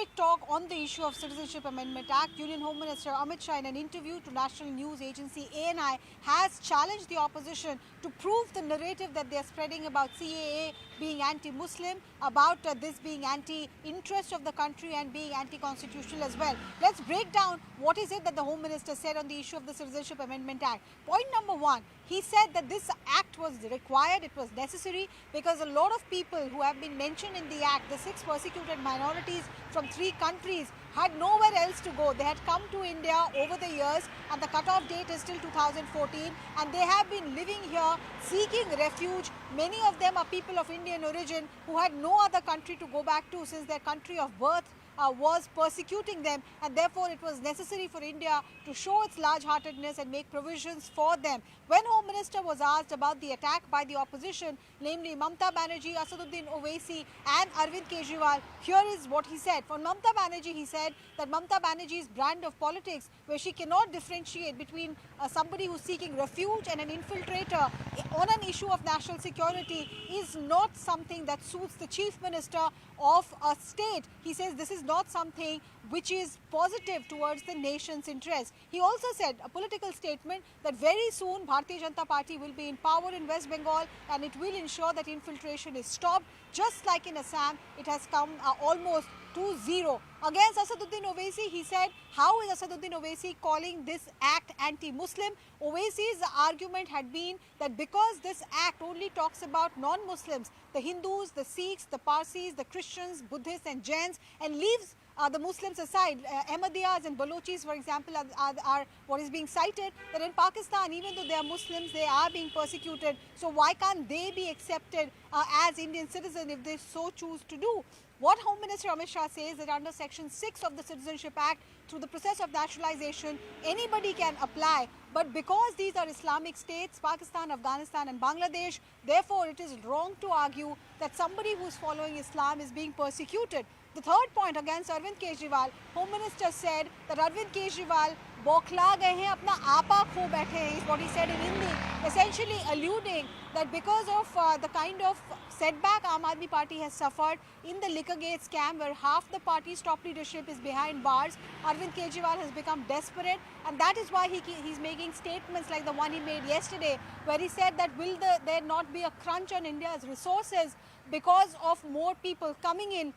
straight talk on the issue of Citizenship Amendment Act. Union Home Minister Amit Shah, in an interview to national news agency ANI, has challenged the opposition to prove the narrative that they are spreading about CAA being anti-Muslim, about this being anti-interest of the country and being anti-constitutional as well. Let's break down what is it that the Home Minister said on the issue of the Citizenship Amendment Act. Point number one, he said that this act was required, it was necessary, because a lot of people who have been mentioned in the act, the 6 persecuted minorities from 3 countries, had nowhere else to go. They had come to India over the years, and the cut-off date is till 2014, and they have been living here seeking refuge. Many of them are people of Indian origin who had no other country to go back to since their country of birth was persecuting them, and therefore it was necessary for India to show its large-heartedness and make provisions for them. When Home Minister was asked about the attack by the opposition, namely Mamata Banerjee, Asaduddin Owaisi and Arvind Kejriwal, here is what he said. For Mamata Banerjee, he said that Mamata Banerjee's brand of politics, where she cannot differentiate between somebody who's seeking refuge and an infiltrator on an issue of national security, is not something that suits the Chief Minister of a state. He says this is not something which is positive towards the nation's interest. He also said a political statement that very soon Bharatiya Janata Party will be in power in West Bengal and it will ensure that infiltration is stopped. Just like in Assam, it has come almost to 0. Against Asaduddin Owaisi, he said, how is Asaduddin Owaisi calling this act anti-Muslim? Owaisi's argument had been that because this act only talks about non-Muslims, the Hindus, the Sikhs, the Parsis, the Christians, Buddhists and Jains, and leaves the Muslims aside, Ahmadiyas and Balochis, for example, are what is being cited, that in Pakistan, even though they are Muslims, they are being persecuted. So why can't they be accepted as Indian citizens if they so choose to do? What Home Minister Amit Shah says that under Section 6 of the Citizenship Act, through the process of naturalization, anybody can apply. But because these are Islamic states, Pakistan, Afghanistan and Bangladesh, therefore it is wrong to argue that somebody who is following Islam is being persecuted. The third point against Arvind Kejriwal, Home Minister said that Arvind Kejriwal बौखला गए हैं, अपना आपा खो बैठे हैं, is what he said in Hindi, essentially alluding that because of the kind of setback Aam Aadmi Party has suffered in the Liquorgate scam, where half the party's top leadership is behind bars, Arvind Kejriwal has become desperate, and that is why he's making statements like the one he made yesterday, where he said that will there not be a crunch on India's resources because of more people coming in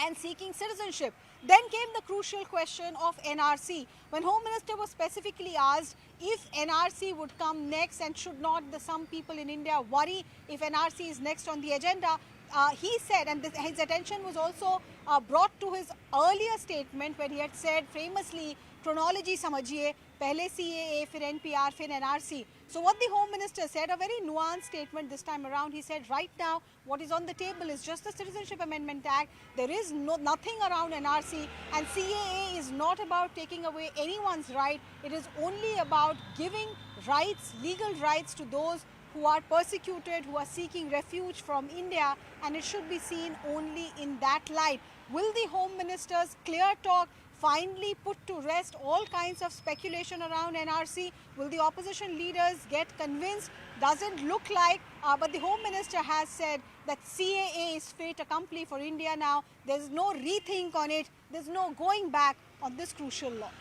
and seeking citizenship. Then came the crucial question of NRC. When Home Minister was specifically asked if NRC would come next and should not some people in India worry if NRC is next on the agenda, he said, and his attention was also brought to his earlier statement where he had said famously, chronology samajhiye, pehle CAA, fir NPR, fir NRC. So what the Home Minister said, a very nuanced statement this time around, he said right now what is on the table is just the Citizenship Amendment Act. There is nothing around NRC, and CAA is not about taking away anyone's right. It is only about giving rights, legal rights to those who are persecuted, who are seeking refuge from India, and it should be seen only in that light. Will the Home Minister's clear talk finally put to rest all kinds of speculation around NRC? Will the opposition leaders get convinced? Doesn't look like, but the Home Minister has said that CAA is fait accompli for India now. There's no rethink on it. There's no going back on this crucial law.